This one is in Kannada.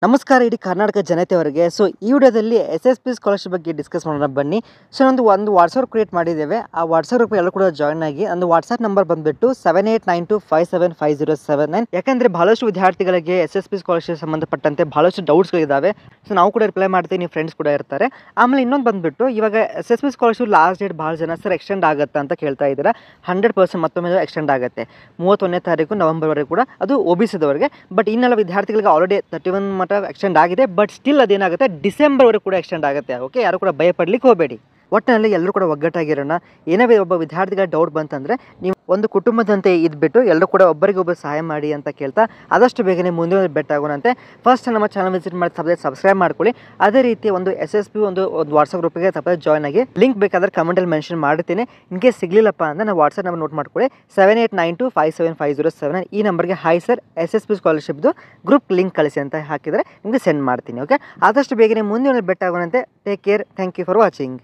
ನಮಸ್ಕಾರ ಇಡೀ ಕರ್ನಾಟಕ ಜನತೆಯವರಿಗೆ. ಸೊ ಈ ವಿಡಿಯೋದಲ್ಲಿ SSP ಸ್ಕಾಲರ್ಶಿಪ್ ಬಗ್ಗೆ ಡಿಸ್ಕಸ್ ಮಾಡೋಣ ಬನ್ನಿ. ಸೊ ಒಂದು ವಾಟ್ಸಪ್ ಕ್ರಿಯೇಟ್ ಮಾಡಿದ್ದೇವೆ. ಆ ವಾಟ್ಸಪ್ ಗ್ರೂಪ್ ಎಲ್ಲರೂ ಕೂಡ ಜಾಯ್ನ್ ಆಗಿ ಒಂದು ವಾಟ್ಸಪ್ ನಂಬರ್ ಬಂದುಬಿಟ್ಟು 7892575079. ಯಾಕಂದರೆ ಬಹಳಷ್ಟು ವಿದ್ಯಾರ್ಥಿಗಳಿಗೆ SSP ಸ್ಕಾಲರ್ಶಿಪ್ ಸಂಬಂಧಪಟ್ಟಂತೆ ಬಹಳಷ್ಟು ಡೌಟ್ಸ್ಗಳಿದ್ದಾವೆ. ಸೊ ನಾವು ಕೂಡ ರಿಪ್ಲೈ ಮಾಡ್ತೀವಿ, ನೀವು ಫ್ರೆಂಡ್ಸ್ ಕೂಡ ಇರ್ತಾರೆ. ಆಮೇಲೆ ಇನ್ನೊಂದು ಬಂದುಬಿಟ್ಟು ಇವಾಗ SSP ಸ್ಕಾಲರ್ಶಿಪ್ ಲಾಸ್ಟ್ ಡೇಟ್ ಭಾಳ ಜನ ಸರ್ ಎಕ್ಸ್ಟೆಂಡ್ ಆಗುತ್ತೆ ಅಂತ ಕೇಳ್ತಾ ಇದ್ದೀರಾ. 100% ಮತ್ತೊಮ್ಮೆ ಎಕ್ಸ್ಟೆಂಡ್ ಆಗುತ್ತೆ 31ನೇ ತಾರೀಕು ನವೆಂಬರ್ವರೆಗೆ ಕೂಡ, ಅದು OBCದವರಿಗೆ. ಬಟ್ ಇನ್ನೆಲ್ಲ ವಿದ್ಯಾರ್ಥಿಗಳಿಗೆ ಆಲ್ರೆಡಿ 31 ಎಕ್ಸ್ಟೆಂಡ್ ಆಗಿದೆ. ಬಟ್ ಸ್ಟಿಲ್ ಅದೇನಾಗುತ್ತೆ ಡಿಸೆಂಬರ್ವರೆಗೂ ಕೂಡ ಎಕ್ಸ್ಟೆಂಡ್ ಆಗುತ್ತೆ. ಓಕೆ, ಯಾರು ಕೂಡ ಭಯಪಡ್ಲಿಕ್ಕೆ ಹೋಗಬೇಡಿ. ಒಟ್ಟಿನಲ್ಲಿ ಎಲ್ಲರೂ ಕೂಡ ಒಗ್ಗಟ್ಟಾಗಿರೋಣ. ಏನೇ ಒಬ್ಬ ವಿದ್ಯಾರ್ಥಿಗಳ ಡೌಟ್ ಬಂತಂದರೆ ನೀವು ಒಂದು ಕುಟುಂಬದಂತೆ ಇದ್ಬಿಟ್ಟು ಎಲ್ಲರೂ ಕೂಡ ಒಬ್ಬರಿಗೊಬ್ಬರು ಸಹಾಯ ಮಾಡಿ ಅಂತ ಕೇಳ್ತಾ ಆದಷ್ಟು ಬೇಗನೆ ಮುಂದೆ ಬೆಟ್ ಆಗೋಣಂತೆ. ಫಸ್ಟ್ ನಮ್ಮ ಚಾನಲ್ ವಿಸಿಟ್ ಮಾಡಿ ಸಬ್ಸ್ಕ್ರೈಬ್ ಮಾಡ್ಕೊಳ್ಳಿ. ಅದೇ ರೀತಿ ಒಂದು SSP ಒಂದು ವಾಟ್ಸಪ್ ಗ್ರೂಪಿಗೆ ತಪ್ಪದೆ ಜಾಯ್ನ್ ಆಗಿ. ಲಿಂಕ್ ಬೇಕಾದ್ರೆ ಕಮೆಂಟಲ್ಲಿ ಮೆನ್ಷನ್ ಮಾಡ್ತೀನಿ. ಇನ್ ಕೇಸ್ ಸಿಗಲಿಲ್ಲಪ್ಪ ಅಂದರೆ ನಾವು ವಾಟ್ಸಪ್ ನಂಬರ್ ನೋಟ್ ಮಾಡ್ಕೊಳ್ಳಿ, 7892575079. ಈ ನಂಬರ್ಗೆ ಹಾಯ್ ಸರ್ SSP ಸ್ಕಾಲರ್ಶಿಪ್ದು ಗ್ರೂಪ್ ಲಿಂಕ್ ಕಳಿಸಿ ಅಂತ ಹಾಕಿದರೆ ನಿಮಗೆ ಸೆಂಡ್ ಮಾಡ್ತೀನಿ. ಓಕೆ, ಆದಷ್ಟು ಬೇಗನೆ ಮುಂದೆ ಬೆಟ್ ಆಗೋಣಂತೆ. Take care, thank you for watching.